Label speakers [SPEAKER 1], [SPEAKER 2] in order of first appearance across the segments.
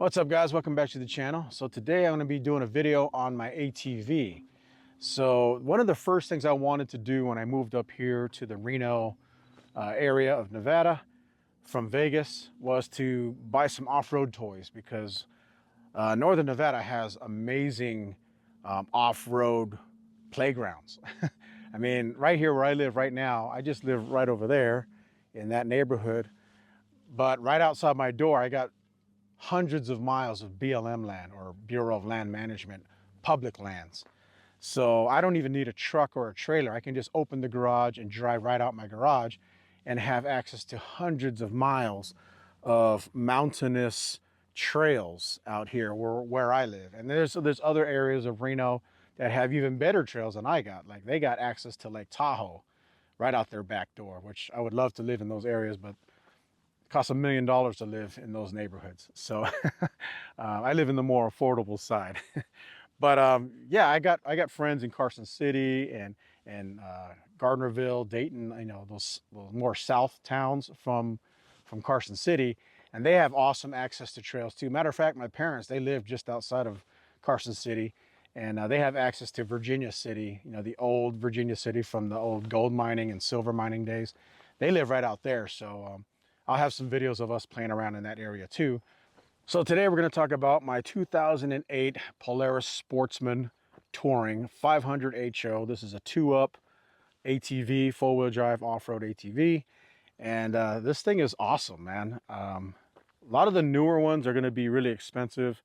[SPEAKER 1] What's up, guys? Welcome back to the channel. So today I'm going to be doing a video on my ATV. So one of the first things I wanted to do when I moved up here to the Reno area of Nevada from Vegas was to buy some off-road toys, because Northern Nevada has amazing off-road playgrounds. I mean, right here where I live right now, I just live right over there in that neighborhood. But right outside my door, I got hundreds of miles of BLM land, or Bureau of Land Management, public lands. So I don't even need a truck or a trailer. I can just open the garage and drive right out my garage and have access to hundreds of miles of mountainous trails out here where I live. And there's other areas of Reno that have even better trails than I got. Like, they got access to Lake Tahoe right out their back door, which I would love to live in those areas, but it costs $1 million to live in those neighborhoods. So I live in the more affordable side. But yeah, I got friends in Carson City and Gardnerville, Dayton, those more south towns from Carson City, and they have awesome access to trails too. Matter of fact, my parents, they live just outside of Carson City, and they have access to Virginia City, the old Virginia City from the old gold mining and silver mining days. They live right out there, so I'll have some videos of us playing around in that area too. So today we're going to talk about my 2008 Polaris Sportsman Touring 500 HO. This is a 2-up ATV, four-wheel drive off-road ATV. And this thing is awesome, man. A lot of the newer ones are going to be really expensive.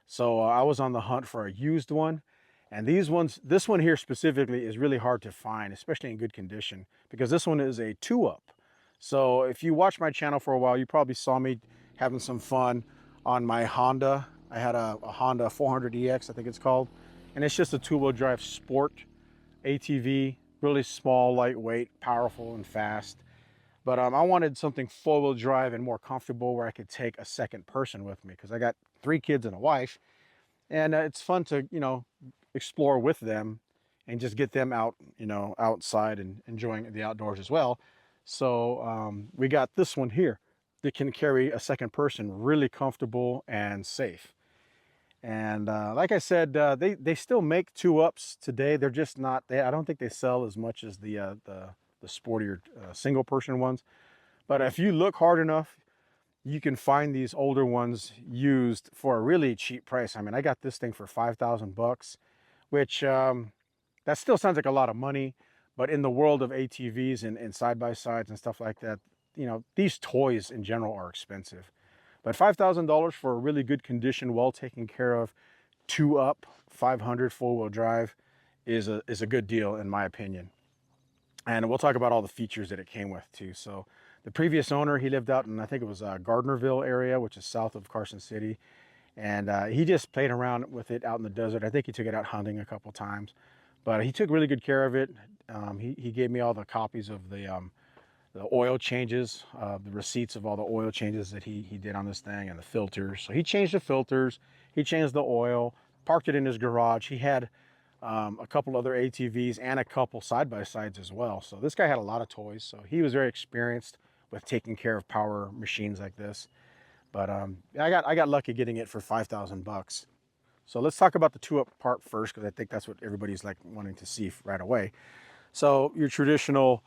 [SPEAKER 1] So I was on the hunt for a used one. And this one here specifically is really hard to find, especially in good condition, because this one is a 2-up. So if you watch my channel for a while, you probably saw me having some fun on my Honda. I had a Honda 400EX, I think it's called. And it's just a 2-wheel drive sport ATV, really small, lightweight, powerful, and fast. But I wanted something 4-wheel drive and more comfortable, where I could take a second person with me, because I got 3 kids and a wife. And it's fun to, explore with them and just get them out, outside and enjoying the outdoors as well. So we got this one here that can carry a second person, really comfortable and safe. And like I said, they still make 2-ups today. They're just not, I don't think they sell as much as the sportier single person ones. But if you look hard enough, you can find these older ones used for a really cheap price. I mean, I got this thing for 5,000 bucks, which that still sounds like a lot of money. But in the world of ATVs and side-by-sides and stuff like that, these toys in general are expensive. But $5,000 for a really good condition, well taken care of, 2-up, 500 4-wheel drive is a good deal in my opinion. And we'll talk about all the features that it came with too. So the previous owner, he lived out in, I think it was Gardnerville area, which is south of Carson City. And he just played around with it out in the desert. I think he took it out hunting a couple times, but he took really good care of it. He gave me all the copies of the oil changes, the receipts of all the oil changes that he did on this thing, and the filters. So he changed the filters, he changed the oil, parked it in his garage. He had a couple other ATVs and a couple side-by-sides as well. So this guy had a lot of toys. So he was very experienced with taking care of power machines like this. But I got lucky getting it for 5,000 bucks. So let's talk about the 2-up part first, because I think that's what everybody's like wanting to see right away. So your traditional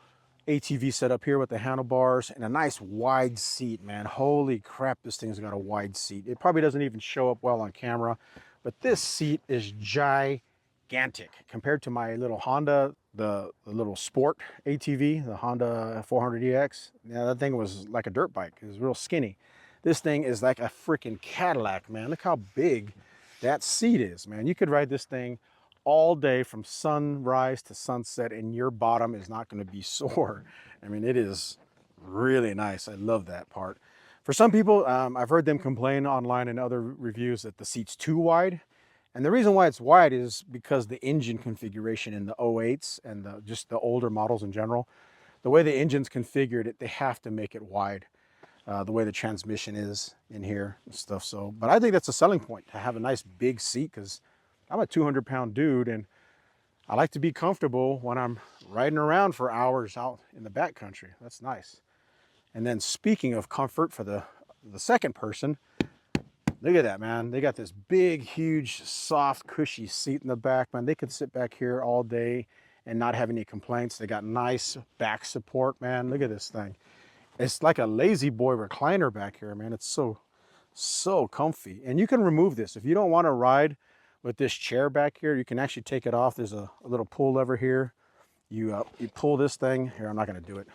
[SPEAKER 1] ATV setup here with the handlebars and a nice wide seat, man. Holy crap, this thing's got a wide seat. It probably doesn't even show up well on camera, but this seat is gigantic compared to my little Honda, the little sport ATV, the Honda 400EX. Yeah, that thing was like a dirt bike. It was real skinny. This thing is like a freaking Cadillac, man. Look how big that seat is, man. You could ride this thing all day from sunrise to sunset and your bottom is not going to be sore. I mean, it is really nice. I love that part. For some people, I've heard them complain online and other reviews that the seat's too wide. And the reason why it's wide is because the engine configuration in the 08s and just the older models in general, the way the engine's configured, they have to make it wide. The way the transmission is in here and stuff. So, but I think that's a selling point, to have a nice big seat, because I'm a 200-pound dude and I like to be comfortable when I'm riding around for hours out in the backcountry. That's nice. And then speaking of comfort for the second person, Look at that, man. They got this big, huge, soft, cushy seat in the back, man. They could sit back here all day and not have any complaints. They got nice back support, man. Look at this thing. It's like a lazy boy recliner back here, man. It's so comfy. And you can remove this. If you don't want to ride with this chair back here, you can actually take it off. There's a little pull lever here. You pull this thing. Here, I'm not going to do it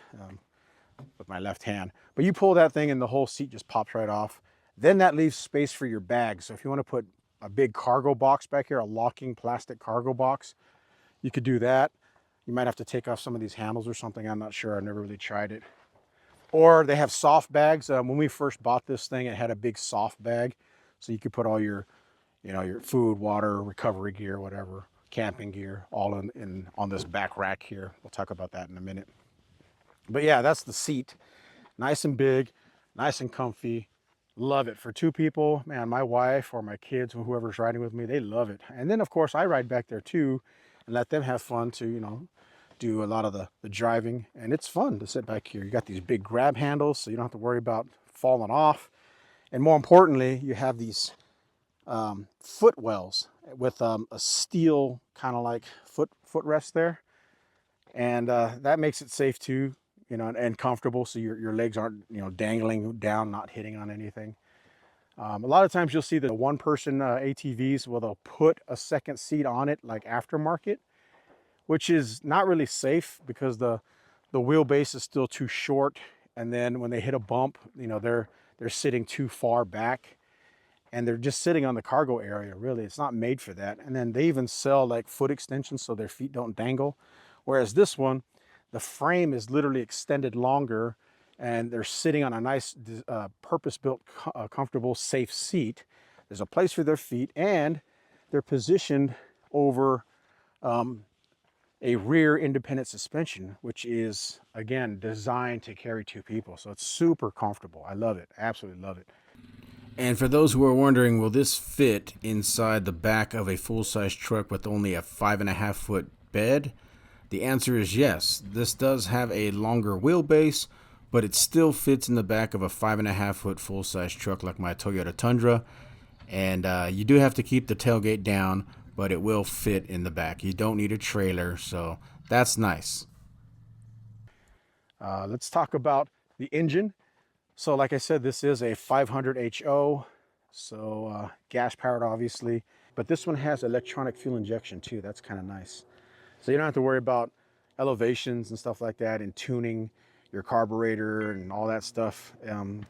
[SPEAKER 1] with my left hand. But you pull that thing and the whole seat just pops right off. Then that leaves space for your bag. So if you want to put a big cargo box back here, a locking plastic cargo box, you could do that. You might have to take off some of these handles or something. I'm not sure. I never really tried it. Or they have soft bags. When we first bought this thing, it had a big soft bag. So you could put all your, your food, water, recovery gear, whatever, camping gear, all in on this back rack here. We'll talk about that in a minute. But yeah, that's the seat. Nice and big, nice and comfy. Love it. For two people, man, my wife or my kids or whoever's riding with me, they love it. And then, of course, I ride back there too and let them have fun to, do a lot of the driving. And it's fun to sit back here. You got these big grab handles, so you don't have to worry about falling off. And more importantly, you have these footwells with a steel kind of like footrest there. And that makes it safe too. And comfortable, so your legs aren't, dangling down, not hitting on anything. A lot of times you'll see the one-person ATVs, well, they'll put a second seat on it, like aftermarket, which is not really safe because the wheelbase is still too short, and then when they hit a bump, they're sitting too far back, and they're just sitting on the cargo area. Really, it's not made for that. And then they even sell like foot extensions so their feet don't dangle, whereas this one, the frame is literally extended longer, and they're sitting on a nice purpose-built, comfortable, safe seat. There's a place for their feet, and they're positioned over a rear independent suspension, which is, again, designed to carry two people. So it's super comfortable. I love it. Absolutely love it.
[SPEAKER 2] And for those who are wondering, will this fit inside the back of a full-size truck with only a 5.5-foot bed? The answer is yes. This does have a longer wheelbase, but it still fits in the back of a 5.5-foot full-size truck like my Toyota Tundra. And you do have to keep the tailgate down, but it will fit in the back. You don't need a trailer, so that's nice.
[SPEAKER 1] Let's talk about the engine. So like I said, this is a 500 HO, so gas-powered obviously. But this one has electronic fuel injection too. That's kind of nice. So you don't have to worry about elevations and stuff like that and tuning your carburetor and all that stuff.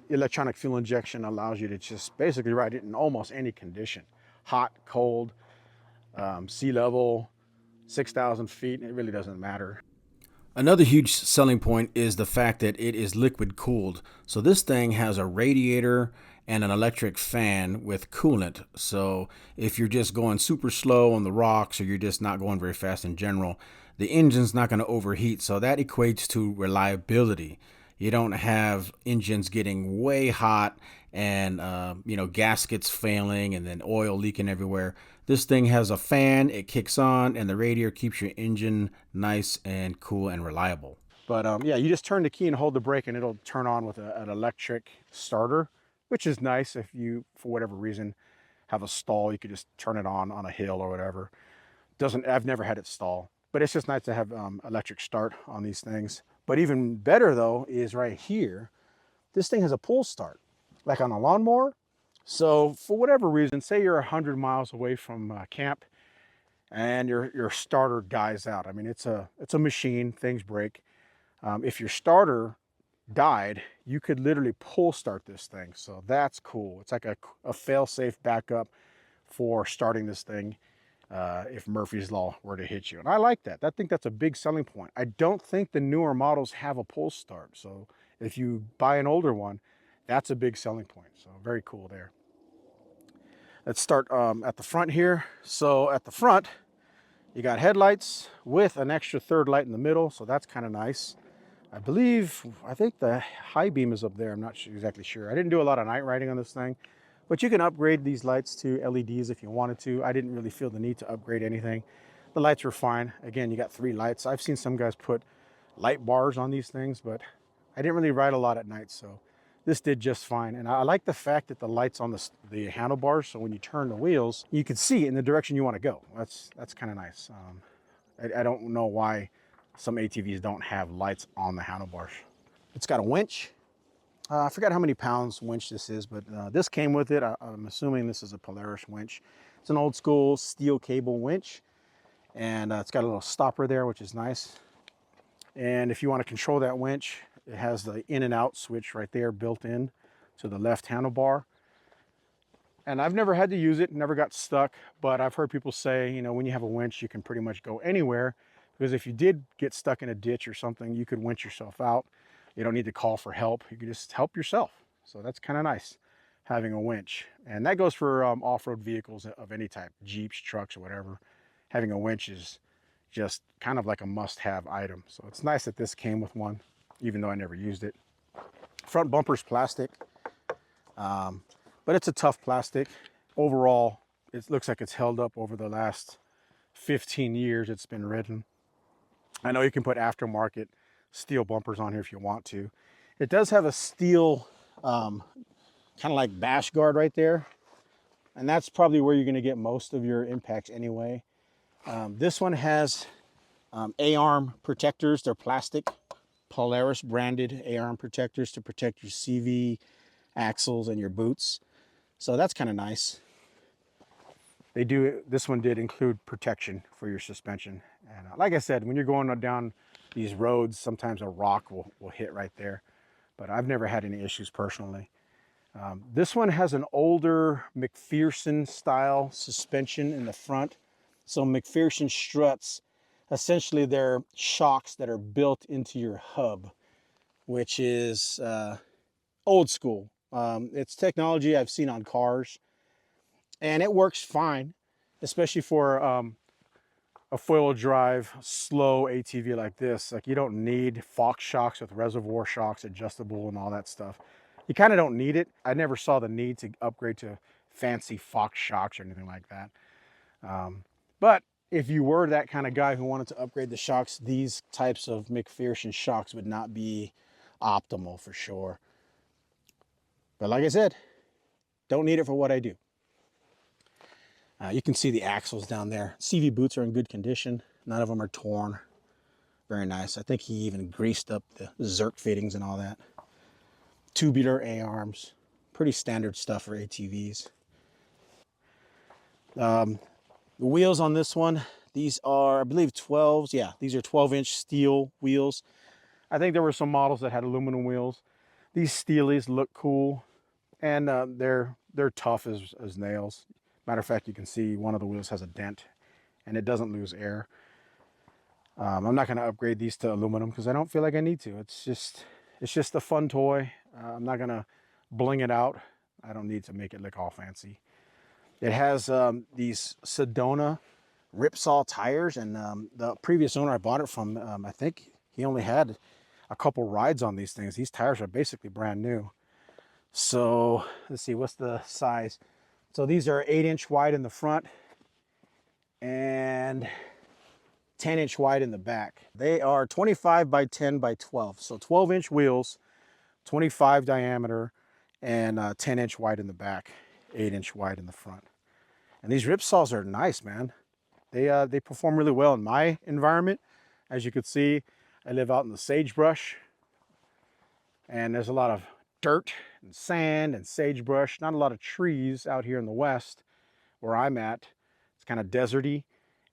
[SPEAKER 1] Electronic fuel injection allows you to just basically ride it in almost any condition. Hot, cold, sea level, 6,000 feet, it really doesn't matter.
[SPEAKER 2] Another huge selling point is the fact that it is liquid cooled. So this thing has a radiator and an electric fan with coolant. So if you're just going super slow on the rocks, or you're just not going very fast in general, the engine's not going to overheat. So that equates to reliability. You don't have engines getting way hot and gaskets failing and then oil leaking everywhere. This thing has a fan, it kicks on, and the radiator keeps your engine nice and cool and reliable.
[SPEAKER 1] But yeah, you just turn the key and hold the brake and it'll turn on with an electric starter, which is nice if you, for whatever reason, have a stall. You could just turn it on a hill or whatever. I've never had it stall, but it's just nice to have electric start on these things. But even better though is right here, this thing has a pull start, like on a lawnmower. So for whatever reason, say you're 100 miles away from camp and your starter dies out. I mean, it's a machine, things break. If your starter died, you could literally pull start this thing. So that's cool. It's like a fail-safe backup for starting this thing if Murphy's Law were to hit you. And I like that. I think that's a big selling point. I don't think the newer models have a pull start. So if you buy an older one, that's a big selling point. So very cool there. Let's start at the front here. So at the front, you got headlights with an extra third light in the middle. So that's kind of nice. I think the high beam is up there. I'm not exactly sure. I didn't do a lot of night riding on this thing, but you can upgrade these lights to LEDs if you wanted to. I didn't really feel the need to upgrade anything. The lights were fine. Again, you got 3 lights. I've seen some guys put light bars on these things, but I didn't really ride a lot at night, so this did just fine. And I like the fact that the light's on the handlebars, so when you turn the wheels, you can see in the direction you want to go. That's kind of nice. I don't know why some ATVs don't have lights on the handlebars. It's got a winch. I forgot how many pounds winch this is, but this came with it. I'm assuming this is a Polaris winch. It's an old school steel cable winch, and it's got a little stopper there, which is nice. And if you want to control that winch, it has the in and out switch right there built in to the left handlebar. And I've never had to use it, never got stuck, but I've heard people say, you know, when you have a winch, you can pretty much go anywhere, because if you did get stuck in a ditch or something, you could winch yourself out. You don't need to call for help. You can just help yourself. So that's kind of nice, having a winch. And that goes for off-road vehicles of any type, Jeeps, trucks, or whatever. Having a winch is just kind of like a must-have item. So it's nice that this came with one, even though I never used it. Front bumper's plastic, but it's a tough plastic. Overall, it looks like it's held up over the last 15 years it's been ridden. I know you can put aftermarket steel bumpers on here if you want to. It does have a steel kind of like bash guard right there, and that's probably where you're going to get most of your impacts anyway. This one has A-arm protectors. They're plastic, Polaris branded A-arm protectors to protect your CV axles and your boots. So that's kind of nice. This one did include protection for your suspension. And like I said, when you're going down these roads, sometimes a rock will hit right there. But I've never had any issues personally. This one has an older McPherson style suspension in the front. So McPherson struts, essentially they're shocks that are built into your hub, which is old school. It's technology I've seen on cars, and it works fine, especially for a four-wheel drive, slow ATV like this. Like, you don't need Fox shocks with reservoir shocks, adjustable and all that stuff. You kind of don't need it. I never saw the need to upgrade to fancy Fox shocks or anything like that. But if you were that kind of guy who wanted to upgrade the shocks, these types of McPherson shocks would not be optimal for sure. But like I said, don't need it for what I do. You can see the axles down there. CV boots are in good condition. None of them are torn. Very nice. I think he even greased up the Zerk fittings and all that. Tubular A-arms. Pretty standard stuff for ATVs. The wheels on this one, these are, I believe, 12s. Yeah, these are 12-inch steel wheels. I think there were some models that had aluminum wheels. These steelies look cool, and they're tough as nails. Matter of fact, you can see one of the wheels has a dent, and it doesn't lose air. I'm not going to upgrade these to aluminum because I don't feel like I need to. It's just a fun toy. I'm not going to bling it out. I don't need to make it look all fancy. It has these Sedona Ripsaw tires, and the previous owner I bought it from, I think he only had a couple rides on these things. These tires are basically brand new. So let's see, what's the size? So these are 8-inch wide in the front and 10-inch wide in the back. They are 25 by 10 by 12. So 12-inch wheels, 25 diameter, and 10-inch wide in the back, 8-inch wide in the front. And these Ripsaws are nice, man. They perform really well in my environment. As you can see, I live out in the sagebrush, and there's a lot of dirt and sand and sagebrush. Not a lot of trees out here in the west where I'm at. It's kind of deserty,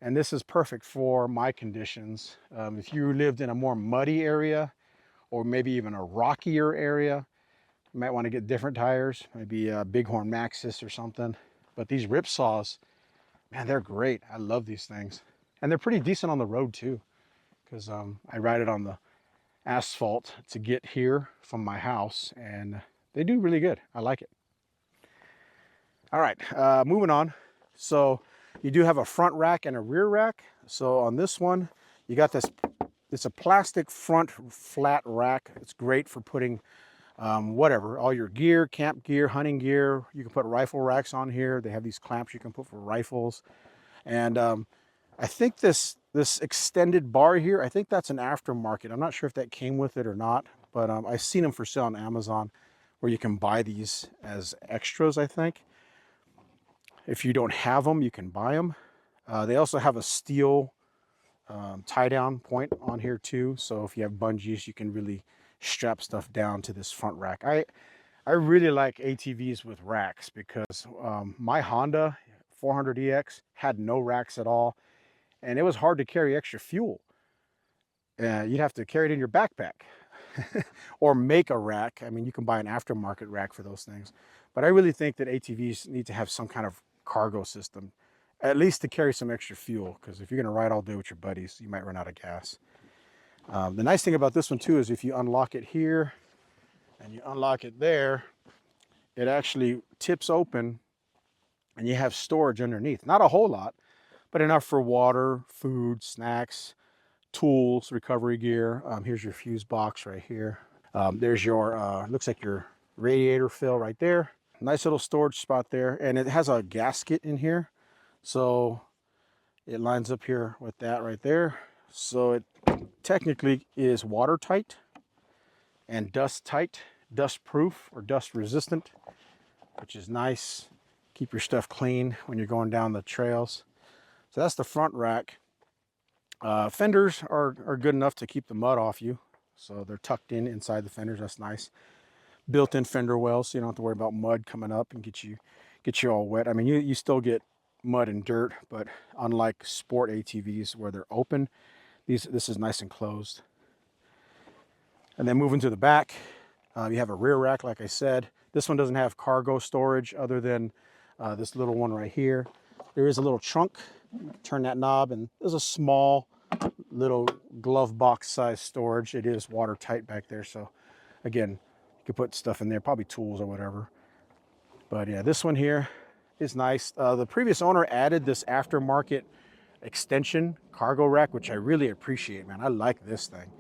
[SPEAKER 1] and this is perfect for my conditions. If you lived in a more muddy area, or maybe even a rockier area, you might want to get different tires, maybe a Bighorn Maxxis or something. But these Ripsaws, man, they're great. I love these things. And they're pretty decent on the road too, because I ride it on the asphalt to get here from my house, and they do really good. I like it. All right, moving on. So you do have a front rack and a rear rack. So on this one, you got this, it's a plastic front flat rack. It's great for putting whatever, all your gear, camp gear, hunting gear. You can put rifle racks on here. They have these clamps you can put for rifles. And I think this extended bar here, I think that's an aftermarket. I'm not sure if that came with it or not, but I've seen them for sale on Amazon. where you can buy these as extras, I think. If you don't have them, you can buy them. They also have a steel tie down point on here too. So if you have bungees, you can really strap stuff down to this front rack. I really like ATVs with racks because my Honda 400EX had no racks at all. And it was hard to carry extra fuel. You'd have to carry it in your backpack or make a rack. I mean, you can buy an aftermarket rack for those things. But I really think that ATVs need to have some kind of cargo system, at least to carry some extra fuel, because if you're going to ride all day with your buddies, you might run out of gas. The nice thing about this one too is if you unlock it here and you unlock it there, it actually tips open and you have storage underneath. Not a whole lot, but enough for water, food, snacks, tools, recovery gear. Here's your fuse box right here. There's your, looks like your radiator fill right there. Nice little storage spot there. And it has a gasket in here. So it lines up here with that right there. So it technically is watertight and dust tight, dust proof or dust resistant, which is nice. Keep your stuff clean when you're going down the trails. So that's the front rack. Fenders are good enough to keep the mud off you. So they're tucked in inside the fenders. That's nice. Built-in fender wells, so you don't have to worry about mud coming up and get you all wet. I mean, you still get mud and dirt, but unlike sport ATVs where they're open, this is nice and closed. And then moving to the back, you have a rear rack, like I said. This one doesn't have cargo storage other than this little one right here. There is a little trunk. Turn that knob and there's a small little glove box size storage. It is watertight back there, so again, you could put stuff in there, probably tools or whatever. But yeah, this one here is nice. The previous owner added this aftermarket extension cargo rack, which I really appreciate, man. I like this thing.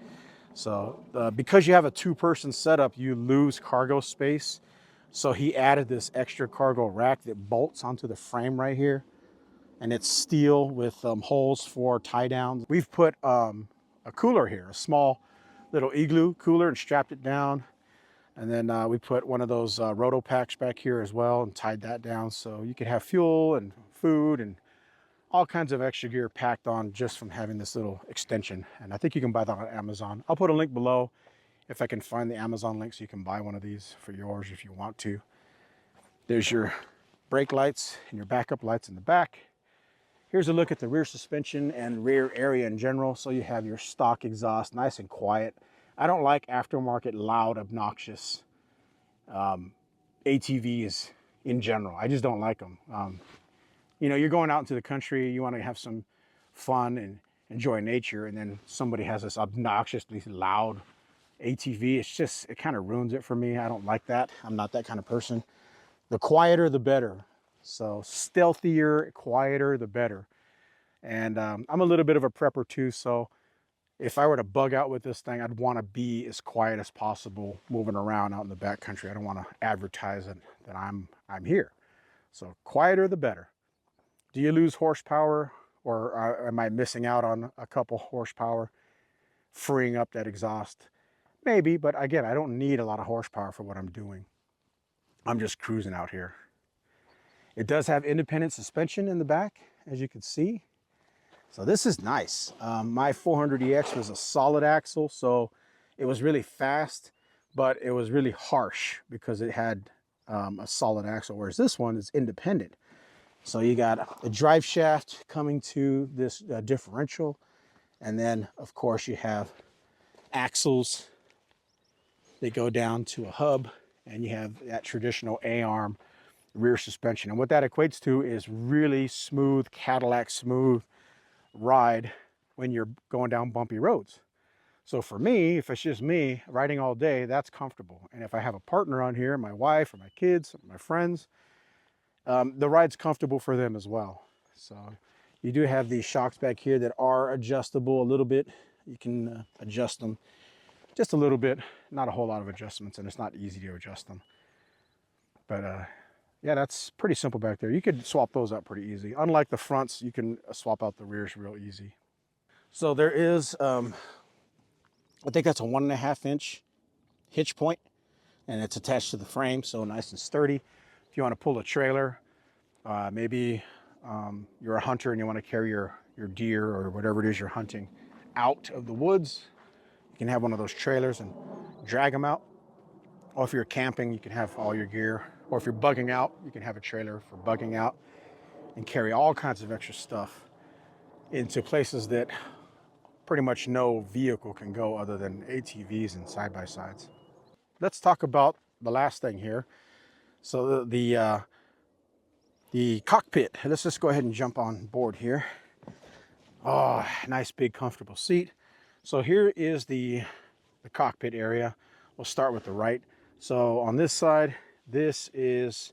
[SPEAKER 1] So because you have a two-person setup, you lose cargo space. So he added this extra cargo rack that bolts onto the frame right here. And it's steel with holes for tie downs. We've put a cooler here, a small little igloo cooler, and strapped it down. And then we put one of those roto packs back here as well and tied that down. So you could have fuel and food and all kinds of extra gear packed on just from having this little extension. And I think you can buy that on Amazon. I'll put a link below if I can find the Amazon link so you can buy one of these for yours if you want to. There's your brake lights and your backup lights in the back. Here's a look at the rear suspension and rear area in general. So you have your stock exhaust, nice and quiet. I don't like aftermarket, loud, obnoxious ATVs in general. I just don't like them. You know, you're going out into the country, you want to have some fun and enjoy nature, and then somebody has this obnoxiously loud ATV. It's just, it kind of ruins it for me. I don't like that. I'm not that kind of person. The quieter, the better. So stealthier, quieter, the better. And I'm a little bit of a prepper too, so if I were to bug out with this thing, I'd want to be as quiet as possible moving around out in the backcountry. I don't want to advertise that I'm here. So quieter, the better. Do you lose horsepower, or am I missing out on a couple horsepower freeing up that exhaust? Maybe, but again, I don't need a lot of horsepower for what I'm doing. I'm just cruising out here. It does have independent suspension in the back, as you can see. So this is nice. My 400EX was a solid axle, so it was really fast, but it was really harsh because it had a solid axle, whereas this one is independent. So you got a drive shaft coming to this differential, and then of course you have axles that go down to a hub, and you have that traditional A-arm rear suspension. And what that equates to is really smooth, Cadillac smooth ride when you're going down bumpy roads. So for me, if it's just me riding all day, that's comfortable. And if I have a partner on here, my wife or my kids, or my friends, the ride's comfortable for them as well. So you do have these shocks back here that are adjustable a little bit. You can adjust them just a little bit, not a whole lot of adjustments, and it's not easy to adjust them. But yeah, that's pretty simple back there. You could swap those out pretty easy. Unlike the fronts, you can swap out the rears real easy. So there is, I think that's a 1.5 inch hitch point and it's attached to the frame, so nice and sturdy. If you want to pull a trailer, maybe you're a hunter and you want to carry your deer or whatever it is you're hunting out of the woods, you can have one of those trailers and drag them out. Or if you're camping, you can have all your gear. Or if you're bugging out, you can have a trailer for bugging out and carry all kinds of extra stuff into places that pretty much no vehicle can go other than ATVs and side-by-sides. Let's talk about the last thing here. So the cockpit. Let's just go ahead and jump on board here. Oh, nice big comfortable seat. So here is the cockpit area. We'll start with the right. So on this side, this is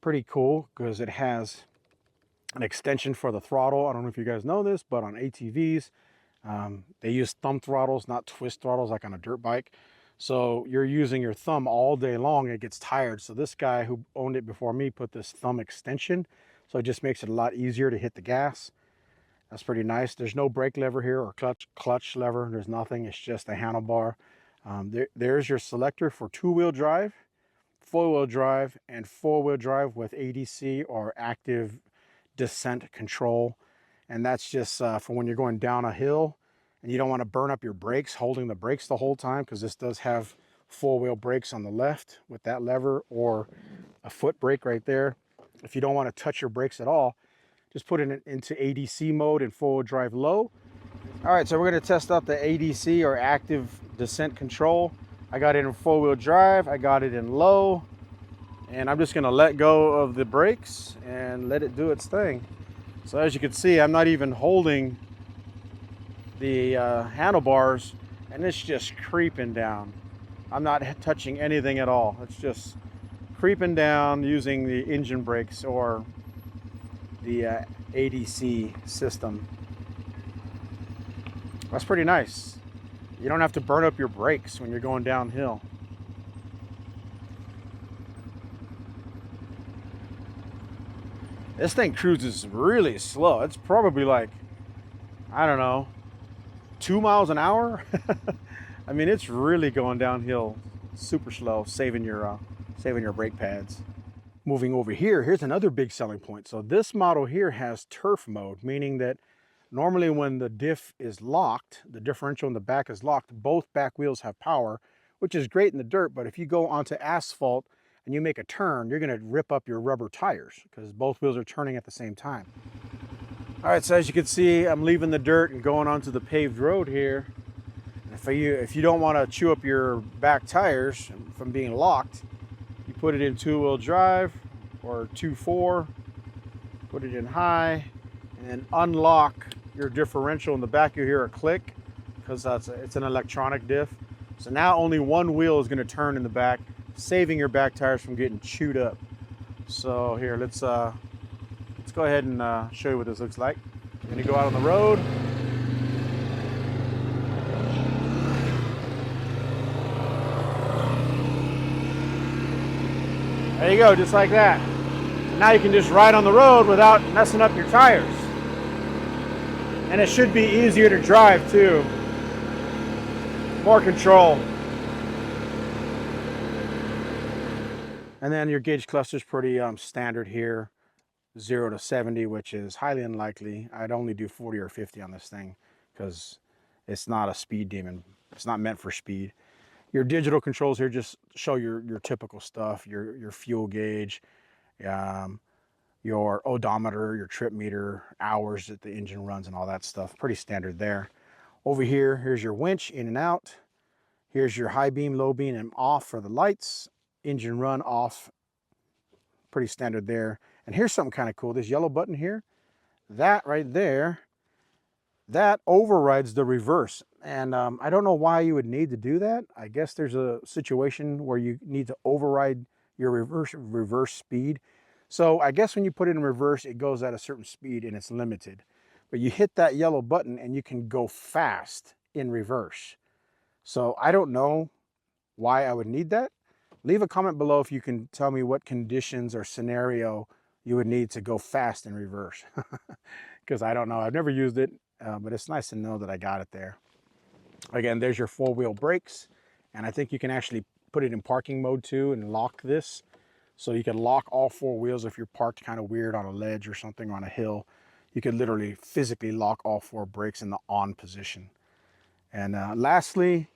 [SPEAKER 1] pretty cool because it has an extension for the throttle. I don't know if you guys know this, but on ATVs, they use thumb throttles, not twist throttles like on a dirt bike. So you're using your thumb all day long, it gets tired. So this guy who owned it before me put this thumb extension. So it just makes it a lot easier to hit the gas. That's pretty nice. There's no brake lever here or clutch lever. There's nothing. It's just a handlebar. There's your selector for two-wheel drive, four-wheel drive, and four-wheel drive with ADC or active descent control. And that's just for when you're going down a hill and you don't want to burn up your brakes holding the brakes the whole time, because this does have four-wheel brakes on the left with that lever or a foot brake right there. If you don't want to touch your brakes at all, just put it into ADC mode and four-wheel drive low. All right, so we're going to test out the ADC or active descent control. I got it in four-wheel drive, I got it in low, and I'm just going to let go of the brakes and let it do its thing. So as you can see, I'm not even holding the handlebars, and it's just creeping down. I'm not touching anything at all. It's just creeping down using the engine brakes or the ADC system. That's pretty nice. You don't have to burn up your brakes when you're going downhill. This thing cruises really slow. It's probably like, I don't know, 2 miles an hour. I mean, it's really going downhill super slow, saving your brake pads. Moving over here, here's another big selling point. So this model here has turf mode, meaning that normally when the diff is locked, the differential in the back is locked, both back wheels have power, which is great in the dirt, but if you go onto asphalt and you make a turn, you're gonna rip up your rubber tires because both wheels are turning at the same time. All right, so as you can see, I'm leaving the dirt and going onto the paved road here. If you don't wanna chew up your back tires from being locked, you put it in two-wheel drive or 2.4, put it in high, and then unlock your differential. In the back you hear a click because it's an electronic diff. So now only one wheel is going to turn in the back, saving your back tires from getting chewed up. So here, let's go ahead and show you what this looks like. I'm going to go out on the road. There you go, just like that. Now you can just ride on the road without messing up your tires. And it should be easier to drive too. More control. And then your gauge cluster is pretty standard here. 0 to 70, which is highly unlikely. I'd only do 40 or 50 on this thing because it's not a speed demon. It's not meant for speed. Your digital controls here just show your typical stuff, your fuel gauge, your odometer, your trip meter, hours that the engine runs and all that stuff. Pretty standard there. Over here, here's your winch in and out. Here's your high beam, low beam, and off for the lights. Engine run off, pretty standard there. And here's something kind of cool. This yellow button here, that right there, that overrides the reverse. And I don't know why you would need to do that. I guess there's a situation where you need to override your reverse speed. So I guess when you put it in reverse, it goes at a certain speed and it's limited. But you hit that yellow button and you can go fast in reverse. So I don't know why I would need that. Leave a comment below if you can tell me what conditions or scenario you would need to go fast in reverse. Because I don't know, I've never used it, but it's nice to know that I got it there. Again, there's your four-wheel brakes, and I think you can actually put it in parking mode too and lock this. So you can lock all 4 wheels if you're parked kind of weird on a ledge or something on a hill. You could literally physically lock all 4 brakes in the on position. And lastly,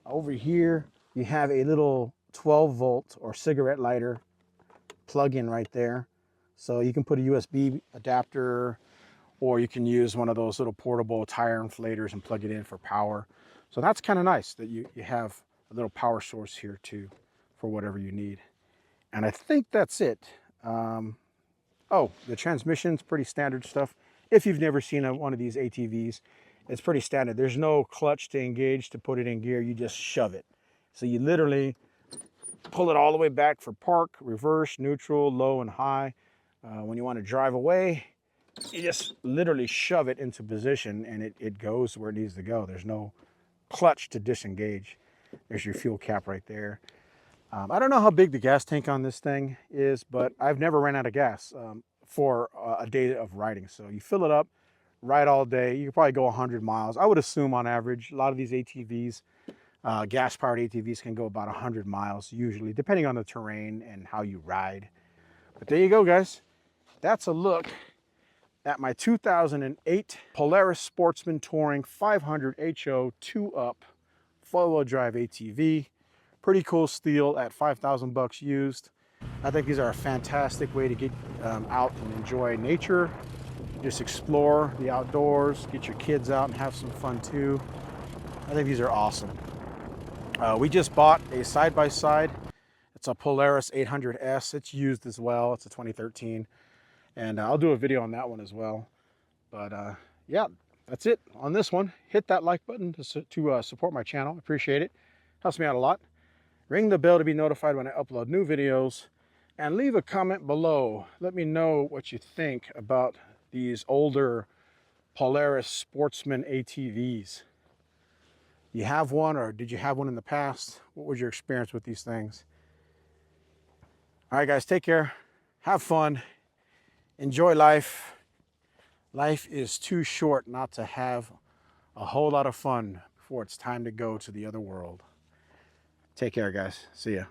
[SPEAKER 1] over here, you have a little 12-volt or cigarette lighter plug-in right there. So you can put a USB adapter, or you can use one of those little portable tire inflators and plug it in for power. So that's kind of nice that you have a little power source here too for whatever you need. And I think that's it. Oh, the transmission's pretty standard stuff. If you've never seen one of these ATVs, it's pretty standard. There's no clutch to engage to put it in gear. You just shove it. So you literally pull it all the way back for park, reverse, neutral, low, and high. When you want to drive away, you just literally shove it into position and it goes where it needs to go. There's no clutch to disengage. There's your fuel cap right there. I don't know how big the gas tank on this thing is, but I've never ran out of gas for a day of riding. So you fill it up, ride all day. You can probably go 100 miles. I would assume on average, a lot of these ATVs, gas-powered ATVs can go about 100 miles usually, depending on the terrain and how you ride. But there you go, guys. That's a look at my 2008 Polaris Sportsman Touring 500 HO 2-up 4-wheel drive ATV. Pretty cool steel at 5,000 bucks used. I think these are a fantastic way to get out and enjoy nature. Just explore the outdoors, get your kids out and have some fun too. I think these are awesome. We just bought a side-by-side. It's a Polaris 800S. It's used as well. It's a 2013. And I'll do a video on that one as well. But yeah, that's it on this one. Hit that like button to support my channel. Appreciate it. Helps me out a lot. Ring the bell to be notified when I upload new videos. And leave a comment below. Let me know what you think about these older Polaris Sportsman ATVs. You have one, or did you have one in the past? What was your experience with these things? All right, guys, take care. Have fun. Enjoy life. Life is too short not to have a whole lot of fun before it's time to go to the other world. Take care, guys. See ya.